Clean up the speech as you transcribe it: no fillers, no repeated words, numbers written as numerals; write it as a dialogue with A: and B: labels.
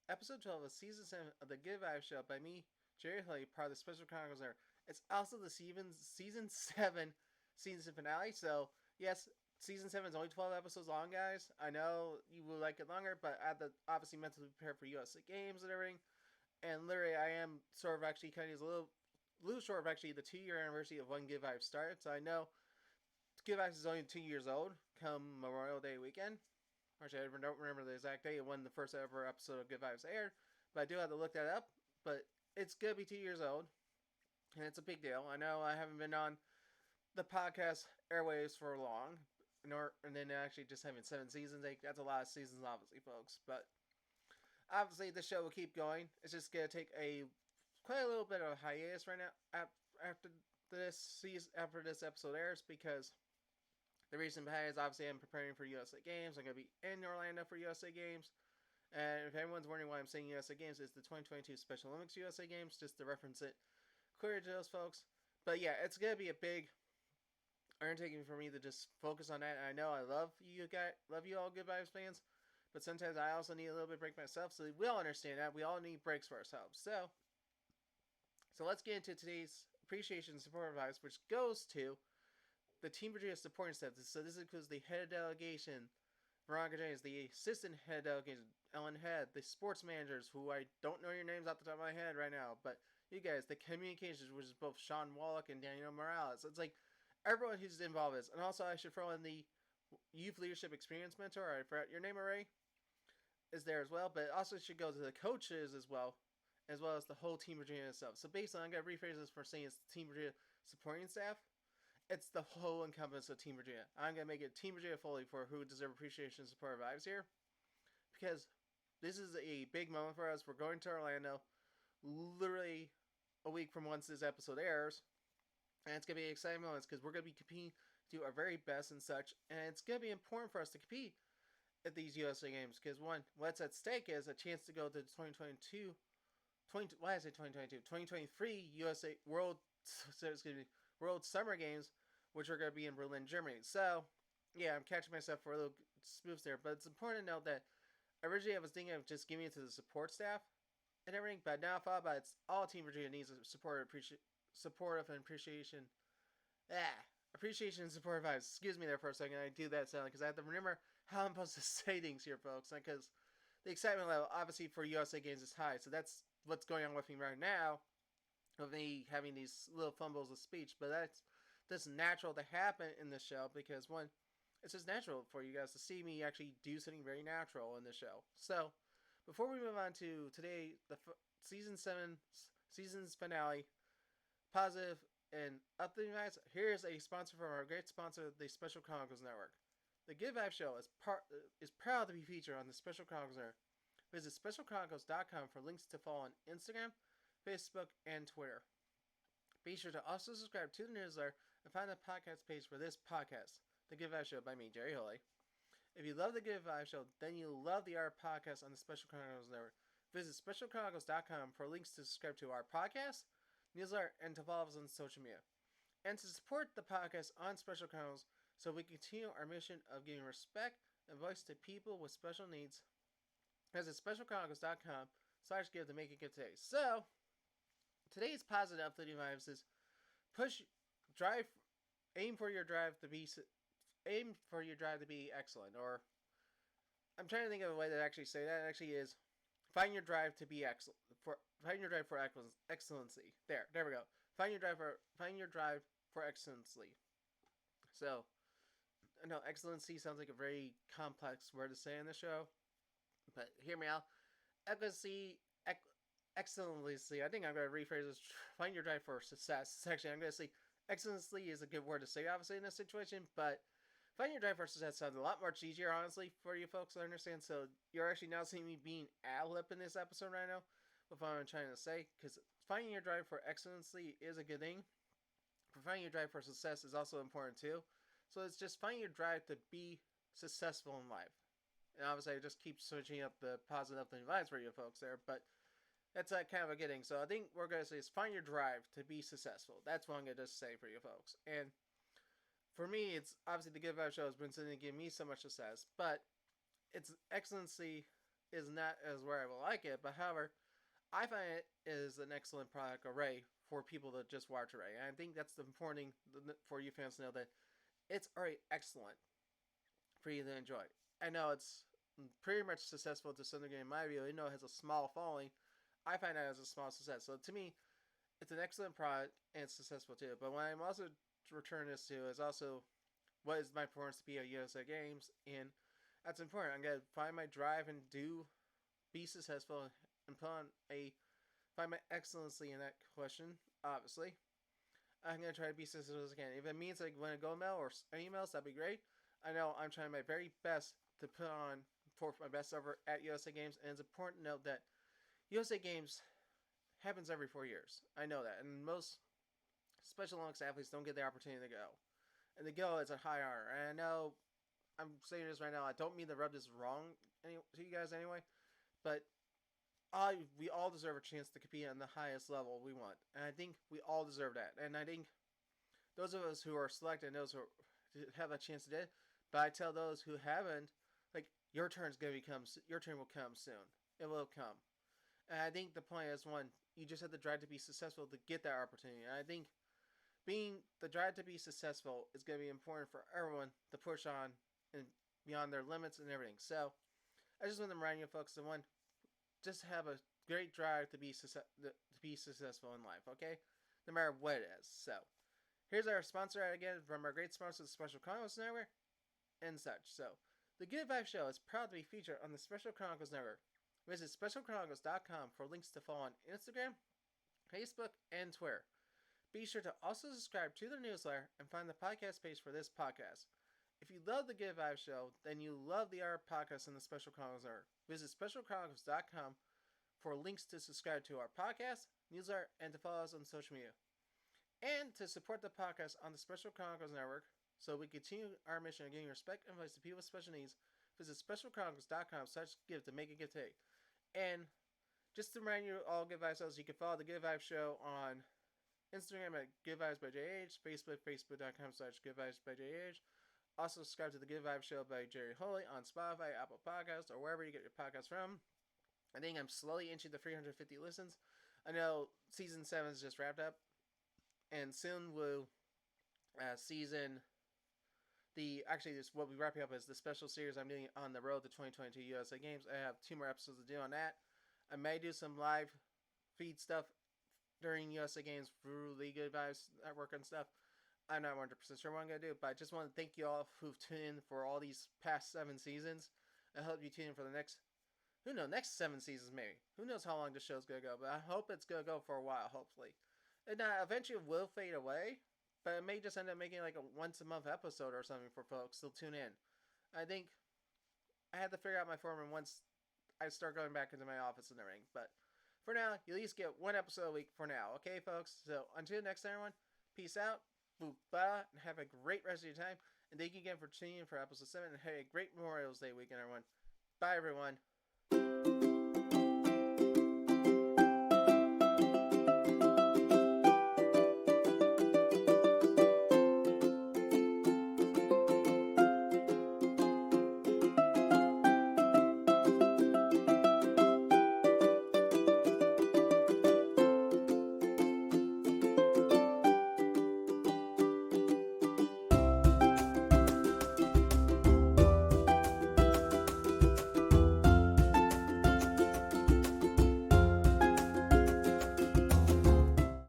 A: episode 12 of season 7 of the Good Vibes Show by me, Jerry Haley, part of the Special Chronicles Network. It's also the season 7 season finale, so yes, season 7 is only 12 episodes long, guys. I know you would like it longer, but I had to obviously mentally prepare for USA Games and everything. And literally, I am sort of actually kind of a little short of actually the 2 year anniversary of when Good Vibes started, so I know Good Vibes is only 2 years old come Memorial Day weekend. Actually, I don't remember the exact day when the first ever episode of Good Vibes aired, but I do have to look that up. But it's gonna be 2 years old, and it's a big deal. I know I haven't been on the podcast airwaves for long, and then actually just having 7 seasons. That's a lot of seasons, obviously, folks. But obviously, the show will keep going. It's just gonna take quite a little bit of a hiatus right now after this episode airs because the reason behind it is obviously I'm preparing for USA Games. I'm going to be in Orlando for USA Games. And if anyone's wondering why I'm saying USA Games, it's the 2022 Special Olympics USA Games, just to reference it clear to those folks. But yeah, it's going to be a big undertaking for me to just focus on that. And I know I love you all Good Vibes fans, but sometimes I also need a little bit of break myself. So we all understand that. We all need breaks for ourselves. So let's get into today's appreciation and support advice, which goes to the Team Virginia supporting staff. So this includes the head of delegation, Veronica James, the assistant head of delegation, Ellen Head, the sports managers, who I don't know your names off the top of my head right now, but you guys, the communications, which is both Sean Wallach and Daniel Morales. It's like everyone who's involved is. And also, I should throw in the youth leadership experience mentor. I forgot your name already. Is there as well, but it also should go to the coaches as well as the whole Team Virginia itself. So basically, I'm going to rephrase this for saying it's the Team Virginia supporting staff. It's the whole encompass of Team Virginia. I'm going to make it Team Virginia fully for who deserve appreciation and support vibes here. Because this is a big moment for us. We're going to Orlando literally a week from once this episode airs. And it's going to be exciting moments because we're going to be competing to do our very best and such. And it's going to be important for us to compete at these USA Games. Because one, what's at stake is a chance to go to the 2023 USA World Summer Games, which are going to be in Berlin, Germany. So, yeah, I'm catching myself for a little spoofs there, but it's important to note that originally I was thinking of just giving it to the support staff and everything, but now I thought about it's all Team Virginia needs a supportive and appreciation. Appreciation and support vibes. Excuse me there for a second. I do that sound because I have to remember how I'm supposed to say things here, folks. Because the excitement level, obviously, for USA Games is high. So that's what's going on with me right now, of me having these little fumbles of speech. But that's natural to happen in this show because, one, it's just natural for you guys to see me actually do something very natural in this show. So, before we move on to today, the season 7 season's finale, Positive and Uplifting Vibes, here's a sponsor from our great sponsor, the Special Chronicles Network. The Good Vibe Show is proud to be featured on the Special Chronicles Network. Visit specialchronicles.com for links to follow on Instagram, Facebook, and Twitter. Be sure to also subscribe to the newsletter and find the podcast page for this podcast, The Good Vibe Show by me, Jerry Holley. If you love The Good Vibe Show, then you'll love the Art Podcast on the Special Chronicles Network. Visit specialchronicles.com for links to subscribe to our podcast, newsletter, and to follow us on social media. And to support the podcast on Special Chronicles so we continue our mission of giving respect and voice to people with special needs. Visit specialchronicles.com/give to make it good today. So, today's positive uplifting vibes is drive, aim for your drive to be excellent. Or I'm trying to think of a way to actually say that. It actually is find your drive to be excellent. Find your drive for excellency. There we go. Find your drive for excellency. So, I know excellency sounds like a very complex word to say in the show, but hear me out. Excellency. I think I'm going to rephrase this. Find your drive for success. Actually, I'm going to say excellency is a good word to say, obviously, in this situation, but find your drive for success sounds a lot more easier, honestly, for you folks to understand. So you're actually now seeing me being ad-lib in this episode right now with what I'm trying to say, because finding your drive for excellency is a good thing. But finding your drive for success is also important, too. So it's just finding your drive to be successful in life. And obviously, I just keep switching up the positive vibes for you folks there, but that's kind of a good thing. So I think we're going to say is find your drive to be successful. That's what I'm going to just say for you folks. And for me, it's obviously the Good Vibe Show has been sitting to give me so much success, but it's excellency is not as where I would like it, but however, I find it is an excellent product array for people to just watch array. And I think that's the important thing for you fans to know that it's already excellent for you to enjoy. I know it's pretty much successful to some degree in my view. Even though it has a small following, I find that as a small success. So to me, it's an excellent product and it's successful too. But what I'm also returning this to is also what is my performance to be at USA Games, and that's important. I'm gonna find my drive and do be successful and put on a find my excellency in that question. Obviously, I'm gonna try to be successful as I can. If it means like win a gold medal or emails, that'd be great. I know I'm trying my very best to put on for my best ever at USA Games, and it's important to note that USA Games happens every 4 years. I know that, and most Special Olympics athletes don't get the opportunity to go, and to go is a high honor. And I know I'm saying this right now. I don't mean to rub this wrong to you guys anyway, but we all deserve a chance to compete on the highest level we want, and I think we all deserve that. And I think those of us who are selected, and those who have a chance to do it, but I tell those who haven't, like your turn's gonna become, your turn will come soon. It will come, and I think the point is one, you just have to drive to be successful to get that opportunity. And I think being the drive to be successful is going to be important for everyone to push on and beyond their limits and everything. So I just want to remind you folks that one, just have a great drive to be successful in life. Okay, no matter what it is. So here's our sponsor again from our great sponsor, the Special Chronicles Network, and such. So the Good Vibe Show is proud to be featured on the Special Chronicles Network. Visit specialchronicles.com for links to follow on Instagram, Facebook, and Twitter. Be sure to also subscribe to their newsletter and find the podcast page for this podcast. If you love the Good Vibe Show, then you love the art podcast and the Special Chronicles Network. Visit specialchronicles.com for links to subscribe to our podcast, newsletter, and to follow us on social media. And to support the podcast on the Special Chronicles Network so we continue our mission of giving respect and voice to people with special needs, visit specialchronicles.com/give to make a gift today. And just to remind you all Good Vibes shows, you can follow the Good Vibes Show on Instagram at Good Vibes by JH, Facebook, facebook.com/Good Vibes by JH. Also subscribe to the Good Vibes Show by Jerry Holy on Spotify, Apple Podcasts, or wherever you get your podcasts from. I think I'm slowly inching the 350 listens. I know season 7 is just wrapped up, and soon will season actually this what we wrapping up is the special series I'm doing on the road to 2022 USA Games. I have 2 more episodes to do on that. I may do some live feed stuff during USA Games through the Good Vibes Network and stuff. I'm not 100% sure what I'm going to do, but I just want to thank you all who've tuned in for all these past 7 seasons. I hope you tune in for the next, who knows, next 7 seasons maybe. Who knows how long the show's going to go, but I hope it's going to go for a while, hopefully. And eventually it will fade away, but it may just end up making like a once a month episode or something for folks to tune in. I think I had to figure out my format once I start going back into my office and everything, but for now, you at least get 1 episode a week for now, okay, folks? So until next time, everyone, peace out, boop, blah, and have a great rest of your time. And thank you again for tuning in for episode 7, and have a great Memorial Day weekend, everyone. Bye, everyone.